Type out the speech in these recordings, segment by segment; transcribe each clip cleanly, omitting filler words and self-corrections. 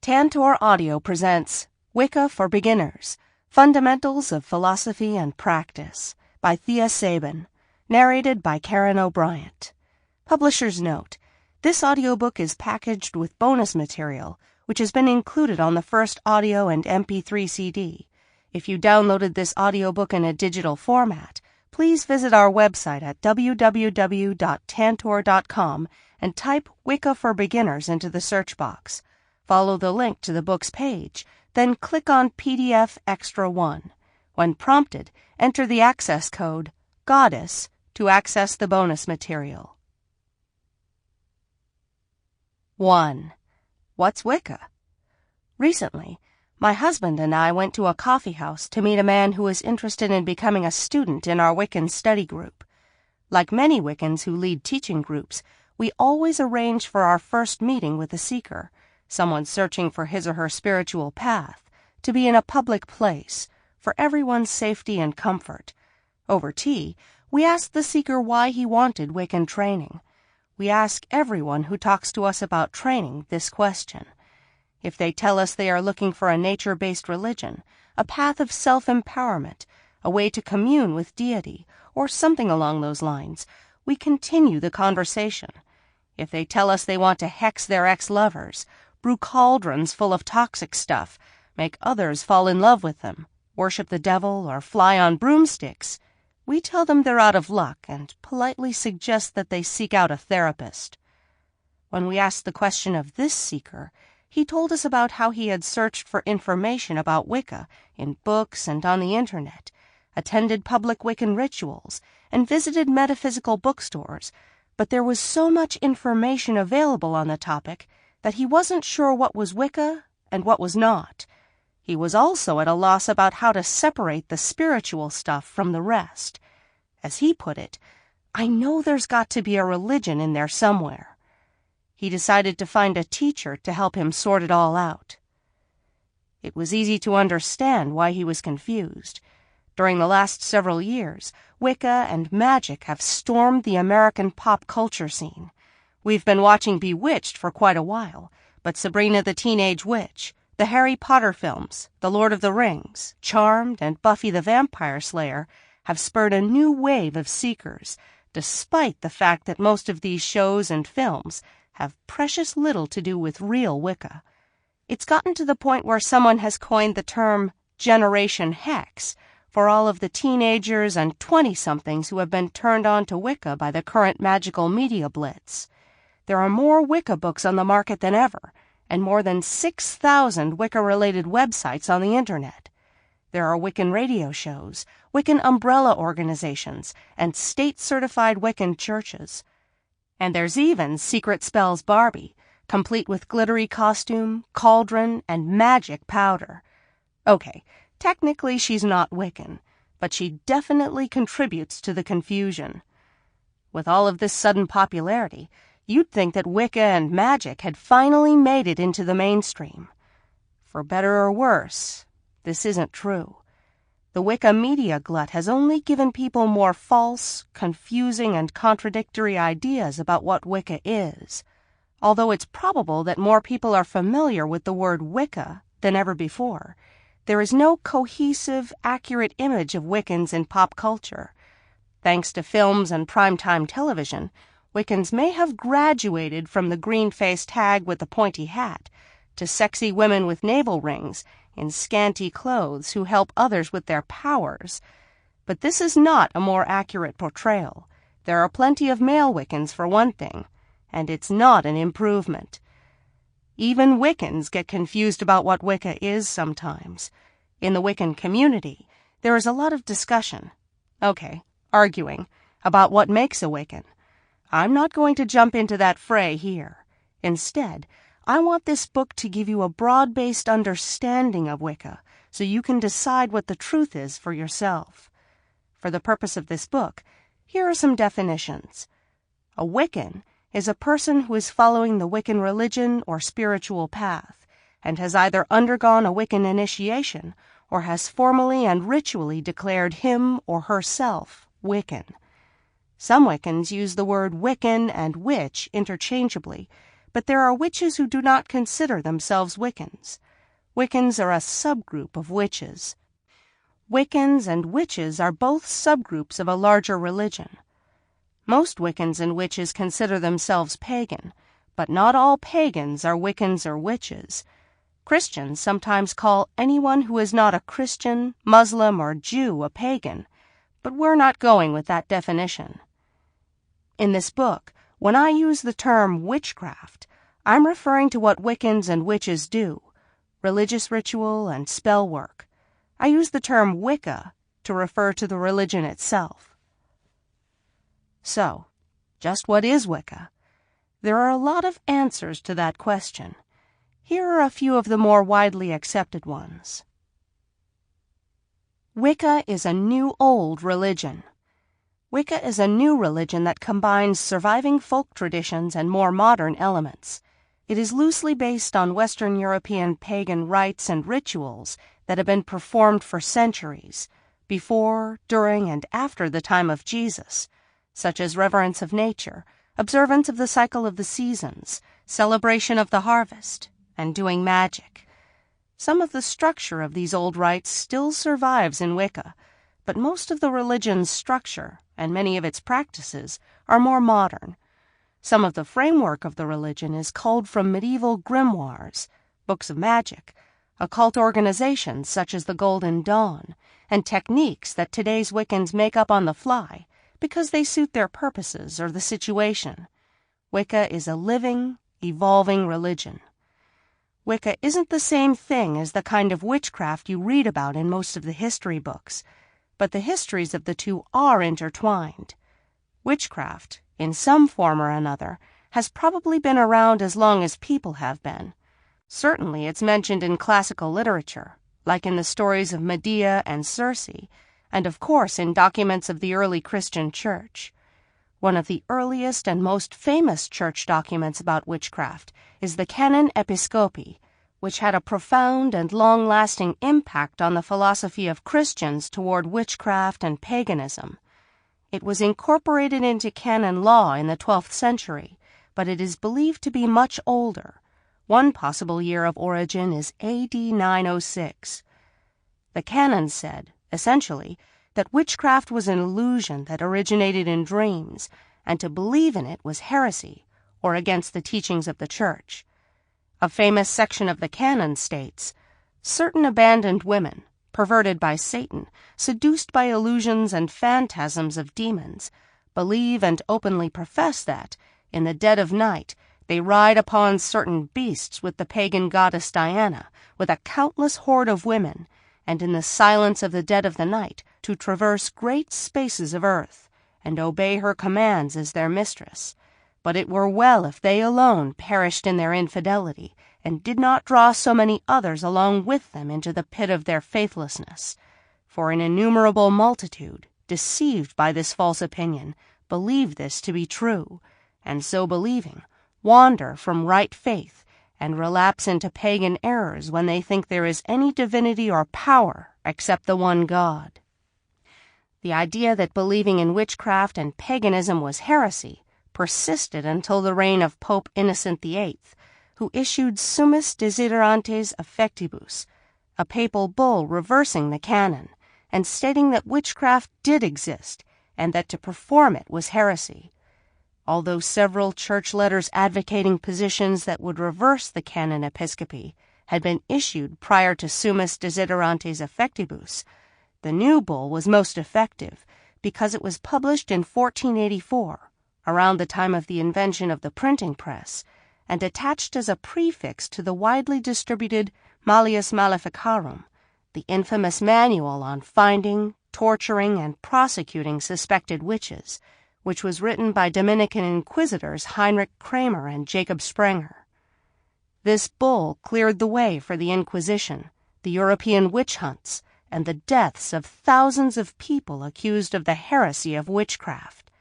Tantor Audio presents Wicca for Beginners, Fundamentals of Philosophy and Practice by Thea Sabin, narrated by Karyn O'Brien. Publisher's note: this audiobook is packaged with bonus material, which has been included on the first audio and MP3 CD. If you downloaded this audiobook in a digital format, please visit our website at www.tantor.com and type Wicca for Beginners into the search box. Follow the link to the book's page, then click on PDF Extra 1. When prompted, enter the access code GODDESS to access the bonus material. 1. What's Wicca? Recently, my husband and I went to a coffee house to meet a man who was interested in becoming a student in our Wiccan study group. Like many Wiccans who lead teaching groups, we always arrange for our first meeting with a seeker, someone searching for his or her spiritual path, to be in a public place, for everyone's safety and comfort. Over tea, we ask the seeker why he wanted Wiccan training. We ask everyone who talks to us about training this question. If they tell us they are looking for a nature-based religion, a path of self-empowerment, a way to commune with deity, or something along those lines, we continue the conversation. If they tell us they want to hex their ex-lovers, brew cauldrons full of toxic stuff, make others fall in love with them, worship the devil, or fly on broomsticks, we tell them they're out of luck and politely suggest that they seek out a therapist. When we asked the question of this seeker, he told us about how he had searched for information about Wicca in books and on the internet, attended public Wiccan rituals, and visited metaphysical bookstores, but there was so much information available on the topic that he wasn't sure what was Wicca and what was not. He was also at a loss about how to separate the spiritual stuff from the rest. As he put it, "I know there's got to be a religion in there somewhere." He decided to find a teacher to help him sort it all out. It was easy to understand why he was confused. During the last several years, Wicca and magic have stormed the American pop culture scene. We've been watching Bewitched for quite a while, but Sabrina the Teenage Witch, the Harry Potter films, The Lord of the Rings, Charmed, and Buffy the Vampire Slayer have spurred a new wave of seekers, despite the fact that most of these shows and films have precious little to do with real Wicca. It's gotten to the point where someone has coined the term Generation Hex for all of the teenagers and 20-somethings who have been turned on to Wicca by the current magical media blitz. There are more Wicca books on the market than ever, and more than 6,000 Wicca-related websites on the internet. There are Wiccan radio shows, Wiccan umbrella organizations, and state-certified Wiccan churches. And there's even Secret Spells Barbie, complete with glittery costume, cauldron, and magic powder. Okay, technically she's not Wiccan, but she definitely contributes to the confusion. With all of this sudden popularity, you'd think that Wicca and magic had finally made it into the mainstream. For better or worse, this isn't true. The Wicca media glut has only given people more false, confusing, and contradictory ideas about what Wicca is, although it's probable that more people are familiar with the word Wicca than ever before. There is no cohesive, accurate image of Wiccans in pop culture. Thanks to films and primetime television, Wiccans may have graduated from the green-faced hag with the pointy hat to sexy women with navel rings in scanty clothes who help others with their powers. But this is not a more accurate portrayal. There are plenty of male Wiccans, for one thing, and it's not an improvement. Even Wiccans get confused about what Wicca is sometimes. In the Wiccan community, there is a lot of discussion, arguing, about what makes a Wiccan. I'm not going to jump into that fray here. Instead, I want this book to give you a broad-based understanding of Wicca so you can decide what the truth is for yourself. For the purpose of this book, here are some definitions. A Wiccan is a person who is following the Wiccan religion or spiritual path and has either undergone a Wiccan initiation or has formally and ritually declared him or herself Wiccan. Some Wiccans use the word Wiccan and witch interchangeably, but there are witches who do not consider themselves Wiccans. Wiccans are a subgroup of witches. Wiccans and witches are both subgroups of a larger religion. Most Wiccans and witches consider themselves pagan, but not all pagans are Wiccans or witches. Christians sometimes call anyone who is not a Christian, Muslim, or Jew a pagan, but we're not going with that definition. In this book, when I use the term witchcraft, I'm referring to what Wiccans and witches do, religious ritual and spell work. I use the term Wicca to refer to the religion itself. So, just what is Wicca? There are a lot of answers to that question. Here are a few of the more widely accepted ones. Wicca is a new-old religion. Wicca is a new religion that combines surviving folk traditions and more modern elements. It is loosely based on Western European pagan rites and rituals that have been performed for centuries, before, during, and after the time of Jesus, such as reverence of nature, observance of the cycle of the seasons, celebration of the harvest, and doing magic. Some of the structure of these old rites still survives in Wicca, but most of the religion's structure and many of its practices are more modern. Some of the framework of the religion is culled from medieval grimoires, books of magic, occult organizations such as the Golden Dawn, and techniques that today's Wiccans make up on the fly because they suit their purposes or the situation. Wicca is a living, evolving religion. Wicca isn't the same thing as the kind of witchcraft you read about in most of the history books, but the histories of the two are intertwined. Witchcraft, in some form or another, has probably been around as long as people have been. Certainly it's mentioned in classical literature, like in the stories of Medea and Circe, and of course in documents of the early Christian church. One of the earliest and most famous church documents about witchcraft is the Canon Episcopi, which had a profound and long-lasting impact on the philosophy of Christians toward witchcraft and paganism. It was incorporated into canon law in the 12th century, but it is believed to be much older. One possible year of origin is AD 906. The canon said, essentially, that witchcraft was an illusion that originated in dreams, and to believe in it was heresy, or against the teachings of the Church. A famous section of the canon states, "Certain abandoned women, perverted by Satan, seduced by illusions and phantasms of demons, believe and openly profess that, in the dead of night, they ride upon certain beasts with the pagan goddess Diana, with a countless horde of women, and in the silence of the dead of the night to traverse great spaces of earth, and obey her commands as their mistress. But it were well if they alone perished in their infidelity, and did not draw so many others along with them into the pit of their faithlessness. For an innumerable multitude, deceived by this false opinion, believe this to be true, and so believing, wander from right faith, and relapse into pagan errors when they think there is any divinity or power except the one God." The idea that believing in witchcraft and paganism was heresy persisted until the reign of Pope Innocent VIII, who issued Summis Desiderantes Affectibus, a papal bull reversing the canon, and stating that witchcraft did exist, and that to perform it was heresy. Although several church letters advocating positions that would reverse the canon episcopi had been issued prior to Summis Desiderantes Affectibus, the new bull was most effective because it was published in 1484, around the time of the invention of the printing press, and attached as a prefix to the widely distributed Malleus Maleficarum, the infamous manual on finding, torturing, and prosecuting suspected witches, which was written by Dominican inquisitors Heinrich Kramer and Jacob Sprenger. This bull cleared the way for the Inquisition, the European witch hunts, and the deaths of thousands of people accused of the heresy of witchcraft.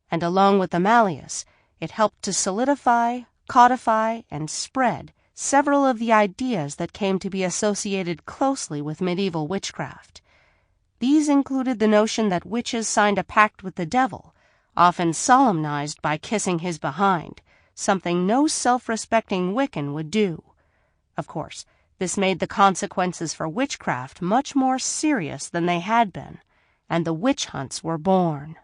And along with the Malleus, it helped to solidify, codify, and spread several of the ideas that came to be associated closely with medieval witchcraft. These included the notion that witches signed a pact with the devil, often solemnized by kissing his behind, something no self-respecting Wiccan would do. Of course, this made the consequences for witchcraft much more serious than they had been, and the witch hunts were born.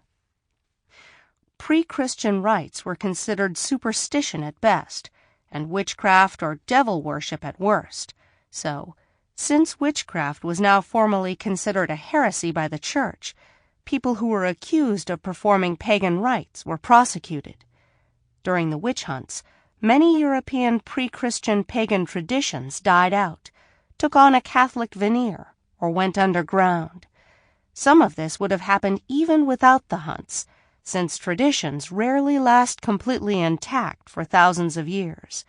Pre-Christian rites were considered superstition at best, and witchcraft or devil worship at worst. So, since witchcraft was now formally considered a heresy by the Church, people who were accused of performing pagan rites were prosecuted. During the witch hunts, many European pre-Christian pagan traditions died out, took on a Catholic veneer, or went underground. Some of this would have happened even without the hunts, since traditions rarely last completely intact for thousands of years.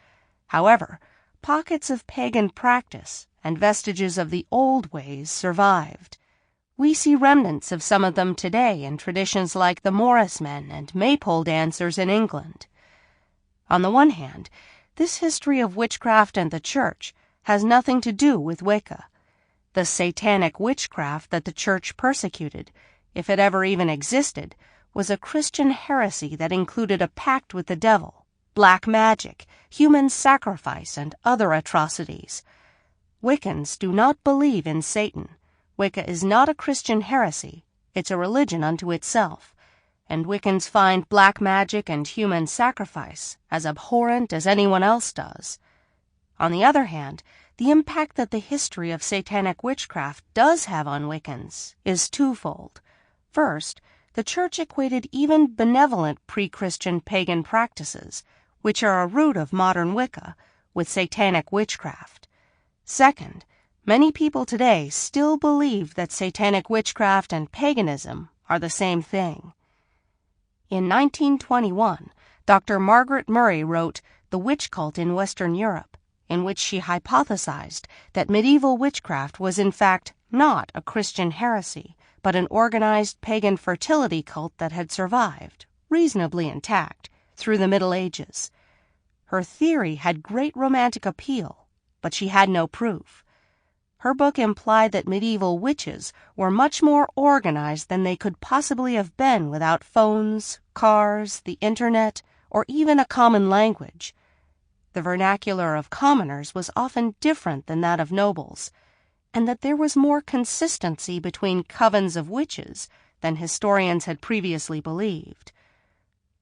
However, pockets of pagan practice and vestiges of the old ways survived. We see remnants of some of them today in traditions like the Morris men and maypole dancers in England. On the one hand, this history of witchcraft and the Church has nothing to do with Wicca. The satanic witchcraft that the Church persecuted, if it ever even existed, was a Christian heresy that included a pact with the devil, black magic, human sacrifice, and other atrocities. Wiccans do not believe in Satan. Wicca is not a Christian heresy, it's a religion unto itself, and Wiccans find black magic and human sacrifice as abhorrent as anyone else does. On the other hand, the impact that the history of satanic witchcraft does have on Wiccans is twofold. First, the Church equated even benevolent pre-Christian pagan practices, which are a root of modern Wicca, with satanic witchcraft. Second, many people today still believe that satanic witchcraft and paganism are the same thing. In 1921, Dr. Margaret Murray wrote The Witch Cult in Western Europe, in which she hypothesized that medieval witchcraft was in fact not a Christian heresy, but an organized pagan fertility cult that had survived, reasonably intact, through the Middle Ages. Her theory had great romantic appeal, but she had no proof. Her book implied that medieval witches were much more organized than they could possibly have been without phones, cars, the internet, or even a common language. The vernacular of commoners was often different than that of nobles, and that there was more consistency between covens of witches than historians had previously believed.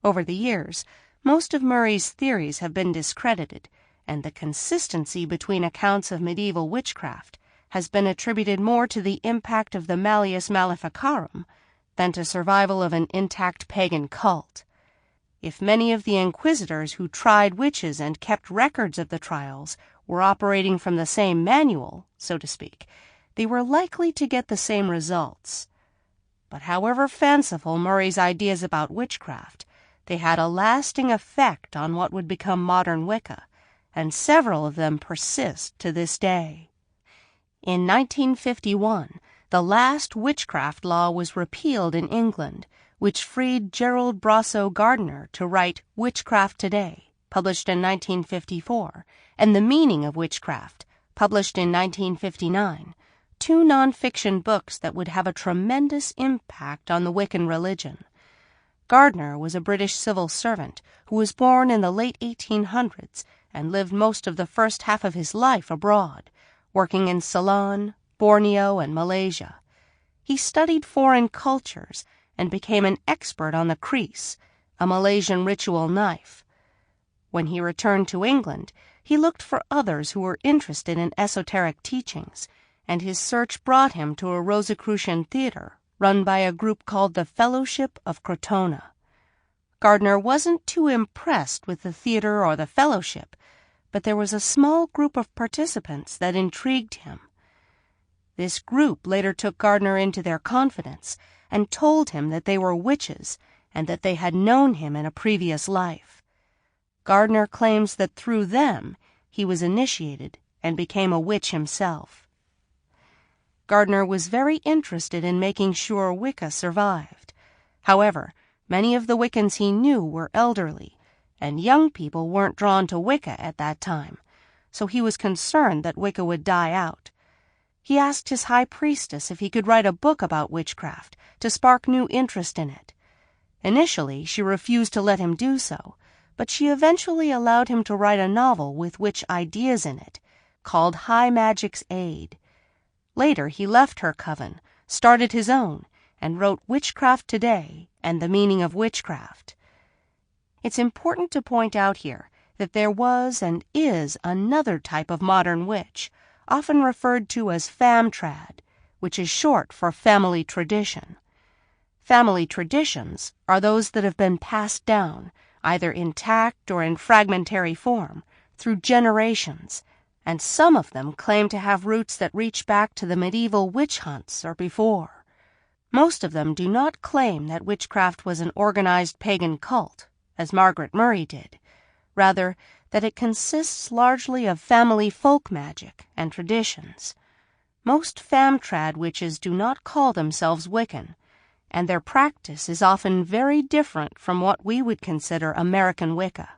Over the years, most of Murray's theories have been discredited, and the consistency between accounts of medieval witchcraft has been attributed more to the impact of the Malleus Maleficarum than to survival of an intact pagan cult. If many of the inquisitors who tried witches and kept records of the trials were operating from the same manual, so to speak, they were likely to get the same results. But however fanciful Murray's ideas about witchcraft, they had a lasting effect on what would become modern Wicca, and several of them persist to this day. In 1951, the last witchcraft law was repealed in England, which freed Gerald Brasso Gardner to write Witchcraft Today, published in 1954, and The Meaning of Witchcraft, published in 1959, two non-fiction books that would have a tremendous impact on the Wiccan religion. Gardner was a British civil servant who was born in the late 1800s and lived most of the first half of his life abroad, working in Ceylon, Borneo, and Malaysia. He studied foreign cultures and became an expert on the crease, a Malaysian ritual knife. When he returned to England, he looked for others who were interested in esoteric teachings, and his search brought him to a Rosicrucian theater run by a group called the Fellowship of Crotona. Gardner wasn't too impressed with the theater or the fellowship, but there was a small group of participants that intrigued him. This group later took Gardner into their confidence and told him that they were witches and that they had known him in a previous life. Gardner claims that through them he was initiated and became a witch himself. Gardner was very interested in making sure Wicca survived. However, many of the Wiccans he knew were elderly, and young people weren't drawn to Wicca at that time, so he was concerned that Wicca would die out. He asked his high priestess if he could write a book about witchcraft to spark new interest in it. Initially, she refused to let him do so, but she eventually allowed him to write a novel with witch ideas in it, called High Magic's Aid. Later, he left her coven, started his own, and wrote Witchcraft Today and the Meaning of Witchcraft. It's important to point out here that there was and is another type of modern witch, often referred to as famtrad, which is short for family tradition. Family traditions are those that have been passed down, either intact or in fragmentary form, through generations, and some of them claim to have roots that reach back to the medieval witch hunts or before. Most of them do not claim that witchcraft was an organized pagan cult, as Margaret Murray did. Rather, that it consists largely of family folk magic and traditions. Most famtrad witches do not call themselves Wiccan, and their practice is often very different from what we would consider American Wicca.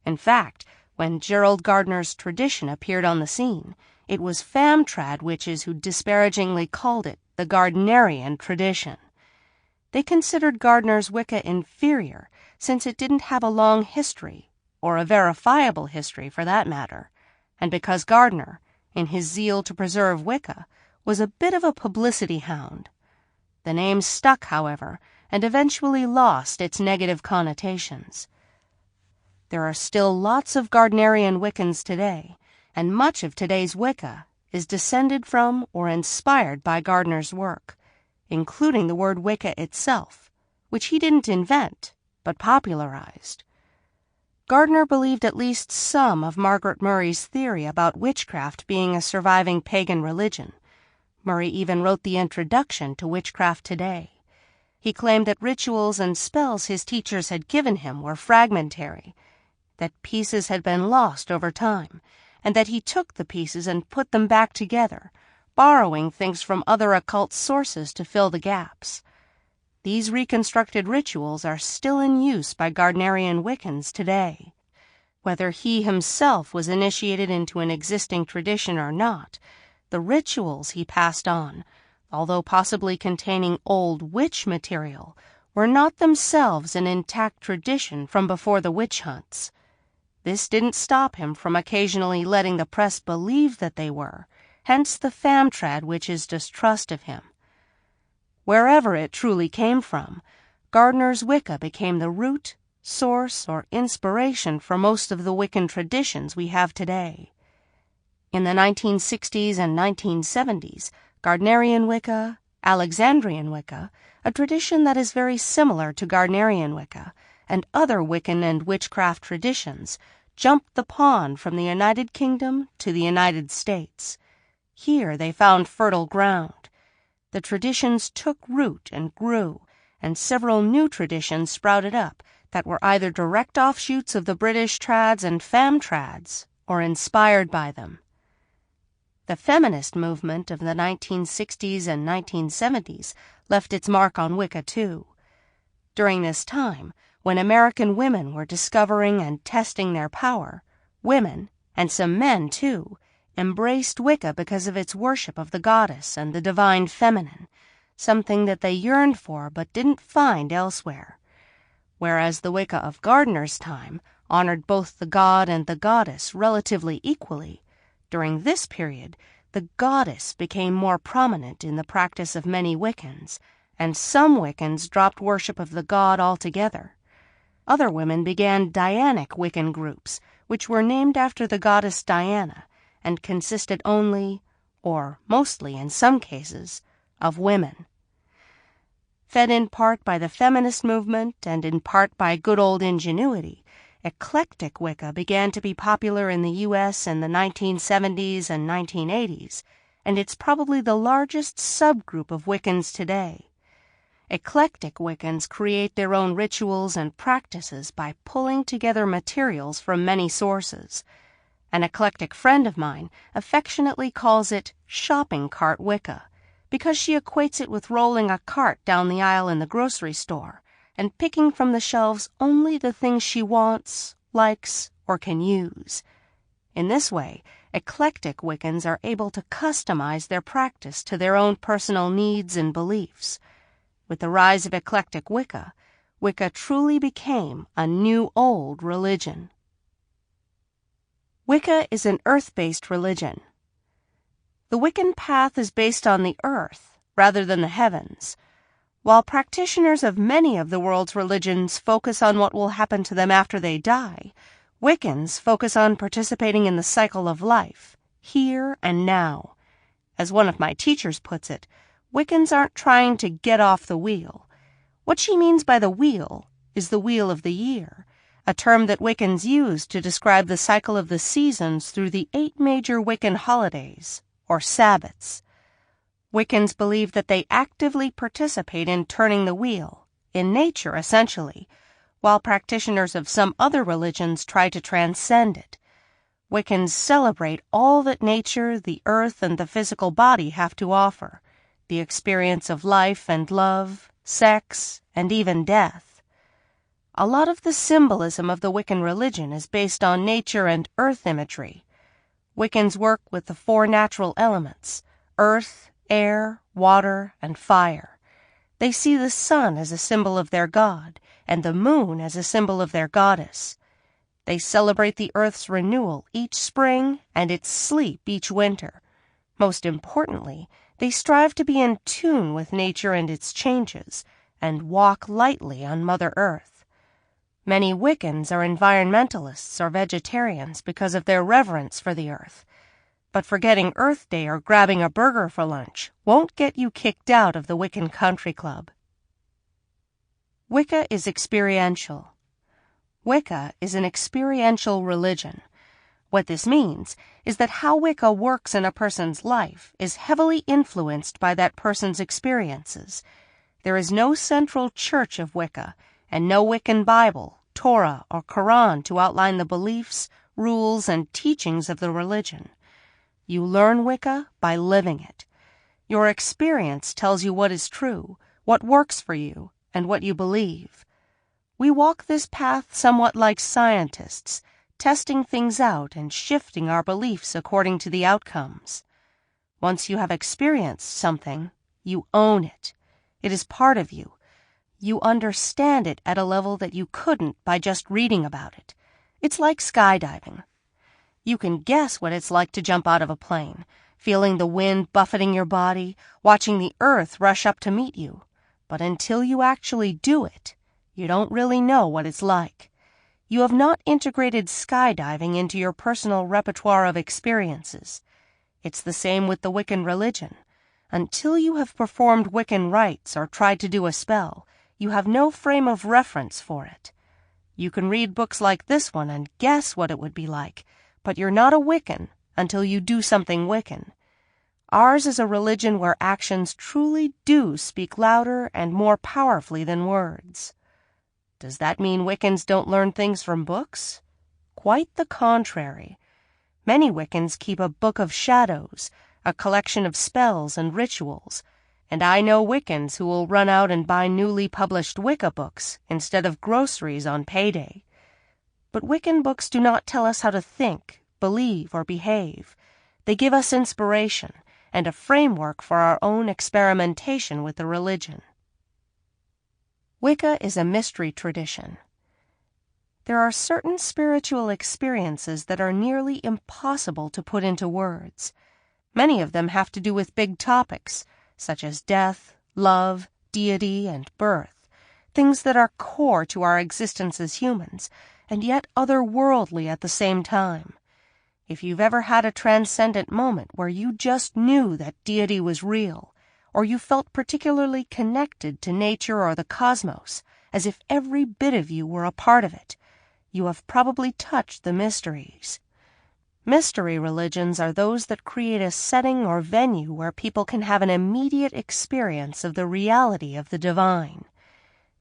In fact, when Gerald Gardner's tradition appeared on the scene, it was famtrad witches who disparagingly called it the Gardnerian tradition. They considered Gardner's Wicca inferior since it didn't have a long history, or a verifiable history for that matter, and because Gardner, in his zeal to preserve Wicca, was a bit of a publicity hound. The name stuck, however, and eventually lost its negative connotations. There are still lots of Gardnerian Wiccans today, and much of today's Wicca is descended from or inspired by Gardner's work, including the word Wicca itself, which he didn't invent, but popularized. Gardner believed at least some of Margaret Murray's theory about witchcraft being a surviving pagan religion. Murray even wrote the introduction to Witchcraft Today. He claimed that rituals and spells his teachers had given him were fragmentary, that pieces had been lost over time, and that he took the pieces and put them back together, borrowing things from other occult sources to fill the gaps. These reconstructed rituals are still in use by Gardnerian Wiccans today. Whether he himself was initiated into an existing tradition or not, the rituals he passed on, although possibly containing old witch material, were not themselves an intact tradition from before the witch hunts. This didn't stop him from occasionally letting the press believe that they were, hence the famtrad witches' distrust of him. Wherever it truly came from, Gardner's Wicca became the root, source, or inspiration for most of the Wiccan traditions we have today. In the 1960s and 1970s, Gardnerian Wicca, Alexandrian Wicca, a tradition that is very similar to Gardnerian Wicca, and other Wiccan and witchcraft traditions, jumped the pond from the United Kingdom to the United States. Here they found fertile ground. The traditions took root and grew, and several new traditions sprouted up that were either direct offshoots of the British trads and famtrads, or inspired by them. The feminist movement of the 1960s and 1970s left its mark on Wicca, too. During this time, when American women were discovering and testing their power, women, and some men too, embraced Wicca because of its worship of the goddess and the divine feminine, something that they yearned for but didn't find elsewhere. Whereas the Wicca of Gardner's time honored both the god and the goddess relatively equally, during this period the goddess became more prominent in the practice of many Wiccans, and some Wiccans dropped worship of the god altogether. Other women began Dianic Wiccan groups, which were named after the goddess Diana, and consisted only, or mostly in some cases, of women. Fed in part by the feminist movement and in part by good old ingenuity, eclectic Wicca began to be popular in the U.S. in the 1970s and 1980s, and it's probably the largest subgroup of Wiccans today. Eclectic Wiccans create their own rituals and practices by pulling together materials from many sources. An eclectic friend of mine affectionately calls it shopping cart Wicca, because she equates it with rolling a cart down the aisle in the grocery store and picking from the shelves only the things she wants, likes, or can use. In this way, eclectic Wiccans are able to customize their practice to their own personal needs and beliefs. With the rise of eclectic Wicca, Wicca truly became a new old religion. Wicca is an earth-based religion. The Wiccan path is based on the earth rather than the heavens. While practitioners of many of the world's religions focus on what will happen to them after they die, Wiccans focus on participating in the cycle of life, here and now. As one of my teachers puts it, Wiccans aren't trying to get off the wheel. What she means by the wheel is the wheel of the year, a term that Wiccans use to describe the cycle of the seasons through the 8 major Wiccan holidays, or Sabbats. Wiccans believe that they actively participate in turning the wheel, in nature essentially, while practitioners of some other religions try to transcend it. Wiccans celebrate all that nature, the earth, and the physical body have to offer, the experience of life and love, sex, and even death. A lot of the symbolism of the Wiccan religion is based on nature and earth imagery. Wiccans work with the 4 natural elements, earth, air, water, and fire. They see the sun as a symbol of their god, and the moon as a symbol of their goddess. They celebrate the earth's renewal each spring and its sleep each winter. Most importantly, they strive to be in tune with nature and its changes, and walk lightly on Mother Earth. Many Wiccans are environmentalists or vegetarians because of their reverence for the earth. But forgetting Earth Day or grabbing a burger for lunch won't get you kicked out of the Wiccan Country Club. Wicca is experiential. Wicca is an experiential religion. What this means is that how Wicca works in a person's life is heavily influenced by that person's experiences. There is no central church of Wicca, and no Wiccan Bible, Torah, or Quran to outline the beliefs, rules, and teachings of the religion. You learn Wicca by living it. Your experience tells you what is true, what works for you, and what you believe. We walk this path somewhat like scientists, testing things out and shifting our beliefs according to the outcomes. Once you have experienced something, you own it. It is part of you. You understand it at a level that you couldn't by just reading about it. It's like skydiving. You can guess what it's like to jump out of a plane, feeling the wind buffeting your body, watching the earth rush up to meet you. But until you actually do it, you don't really know what it's like. You have not integrated skydiving into your personal repertoire of experiences. It's the same with the Wiccan religion. Until you have performed Wiccan rites or tried to do a spell, you have no frame of reference for it. You can read books like this one and guess what it would be like, but you're not a Wiccan until you do something Wiccan. Ours is a religion where actions truly do speak louder and more powerfully than words. Does that mean Wiccans don't learn things from books? Quite the contrary. Many Wiccans keep a book of shadows, a collection of spells and rituals, and I know Wiccans who will run out and buy newly published Wicca books instead of groceries on payday. But Wiccan books do not tell us how to think, believe, or behave. They give us inspiration and a framework for our own experimentation with the religion. Wicca is a mystery tradition. There are certain spiritual experiences that are nearly impossible to put into words. Many of them have to do with big topics, such as death, love, deity, and birth, things that are core to our existence as humans, and yet otherworldly at the same time. If you've ever had a transcendent moment where you just knew that deity was real, or you felt particularly connected to nature or the cosmos, as if every bit of you were a part of it, you have probably touched the mysteries. Mystery religions are those that create a setting or venue where people can have an immediate experience of the reality of the divine.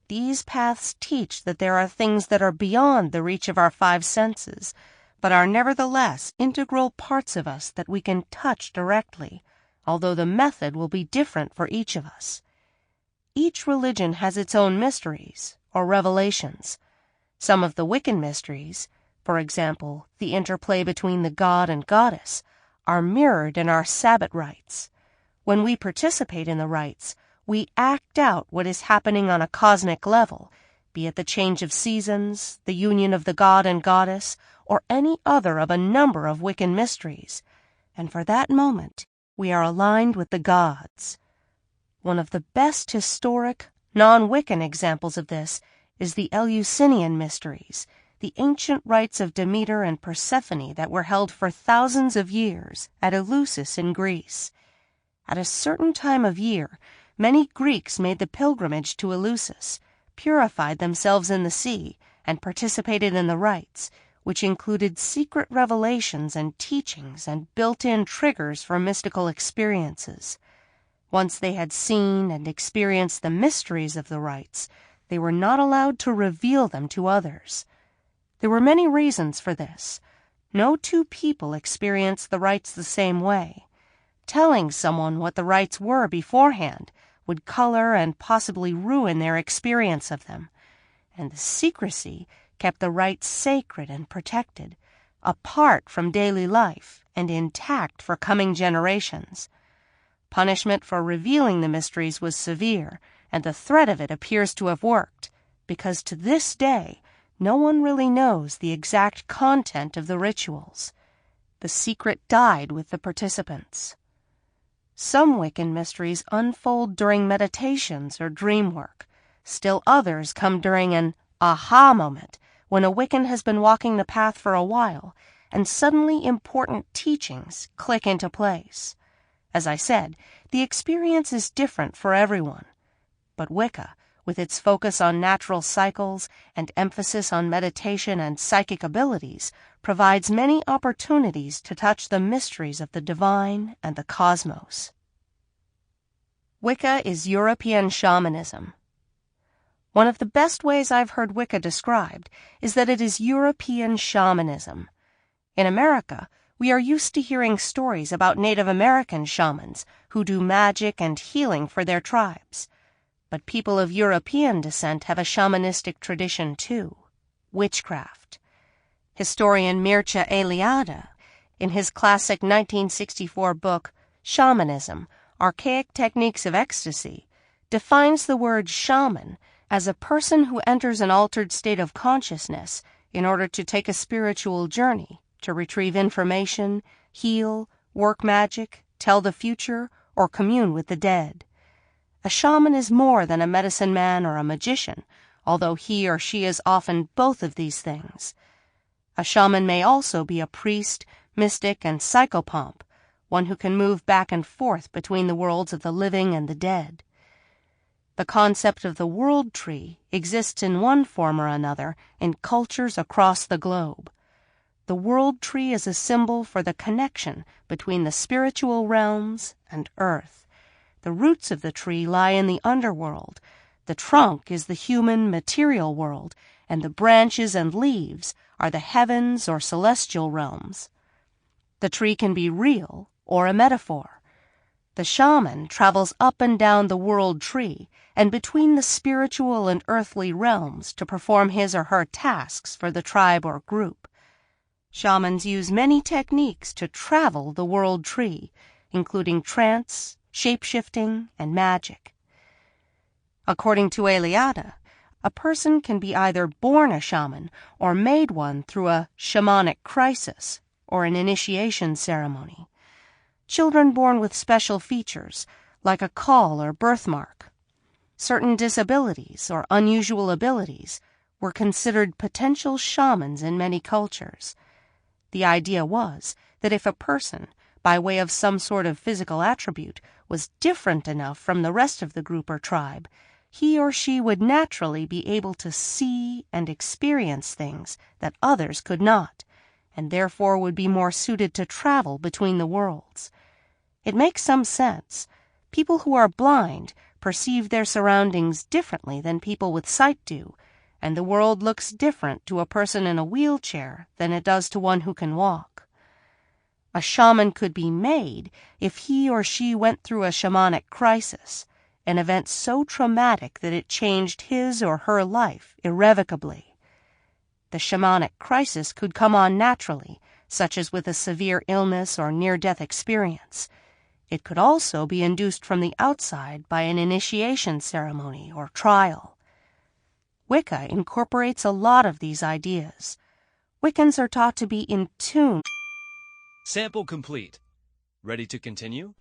These paths teach that there are things that are beyond the reach of our 5 senses, but are nevertheless integral parts of us that we can touch directly, although the method will be different for each of us. Each religion has its own mysteries, or revelations. Some of the Wiccan mysteries, for example, the interplay between the god and goddess, are mirrored in our Sabbat rites. When we participate in the rites, we act out what is happening on a cosmic level, be it the change of seasons, the union of the god and goddess, or any other of a number of Wiccan mysteries, and for that moment we are aligned with the gods. One of the best historic, non-Wiccan examples of this is the Eleusinian mysteries, the ancient rites of Demeter and Persephone that were held for thousands of years at Eleusis in Greece. At a certain time of year, many Greeks made the pilgrimage to Eleusis, purified themselves in the sea, and participated in the rites, which included secret revelations and teachings and built-in triggers for mystical experiences. Once they had seen and experienced the mysteries of the rites, they were not allowed to reveal them to others. There were many reasons for this. No two people experienced the rites the same way. Telling someone what the rites were beforehand would color and possibly ruin their experience of them, and the secrecy kept the rites sacred and protected, apart from daily life and intact for coming generations. Punishment for revealing the mysteries was severe, and the threat of it appears to have worked, because to this day no one really knows the exact content of the rituals. The secret died with the participants. Some Wiccan mysteries unfold during meditations or dream work. Still others come during an aha moment, when a Wiccan has been walking the path for a while, and suddenly important teachings click into place. As I said, the experience is different for everyone. But Wicca, with its focus on natural cycles and emphasis on meditation and psychic abilities, provides many opportunities to touch the mysteries of the divine and the cosmos. Wicca is European shamanism. One of the best ways I've heard Wicca described is that it is European shamanism. In America, we are used to hearing stories about Native American shamans who do magic and healing for their tribes. But people of European descent have a shamanistic tradition too, witchcraft. Historian Mircea Eliade, in his classic 1964 book, Shamanism, Archaic Techniques of Ecstasy, defines the word shaman as a person who enters an altered state of consciousness in order to take a spiritual journey, to retrieve information, heal, work magic, tell the future, or commune with the dead. A shaman is more than a medicine man or a magician, although he or she is often both of these things. A shaman may also be a priest, mystic, and psychopomp, one who can move back and forth between the worlds of the living and the dead. The concept of the world tree exists in one form or another in cultures across the globe. The world tree is a symbol for the connection between the spiritual realms and Earth. The roots of the tree lie in the underworld, the trunk is the human material world, and the branches and leaves are the heavens or celestial realms. The tree can be real or a metaphor. The shaman travels up and down the world tree and between the spiritual and earthly realms to perform his or her tasks for the tribe or group. Shamans use many techniques to travel the world tree, including trance, shape-shifting, and magic. According to Eliade, a person can be either born a shaman or made one through a shamanic crisis or an initiation ceremony. Children born with special features, like a caul or birthmark, certain disabilities or unusual abilities, were considered potential shamans in many cultures. The idea was that if a person, by way of some sort of physical attribute, was different enough from the rest of the group or tribe, he or she would naturally be able to see and experience things that others could not, and therefore would be more suited to travel between the worlds. It makes some sense. People who are blind perceive their surroundings differently than people with sight do, and the world looks different to a person in a wheelchair than it does to one who can walk. A shaman could be made if he or she went through a shamanic crisis, an event so traumatic that it changed his or her life irrevocably. The shamanic crisis could come on naturally, such as with a severe illness or near-death experience. It could also be induced from the outside by an initiation ceremony or trial. Wicca incorporates a lot of these ideas. Wiccans are taught to be in tune. Sample complete. Ready to continue?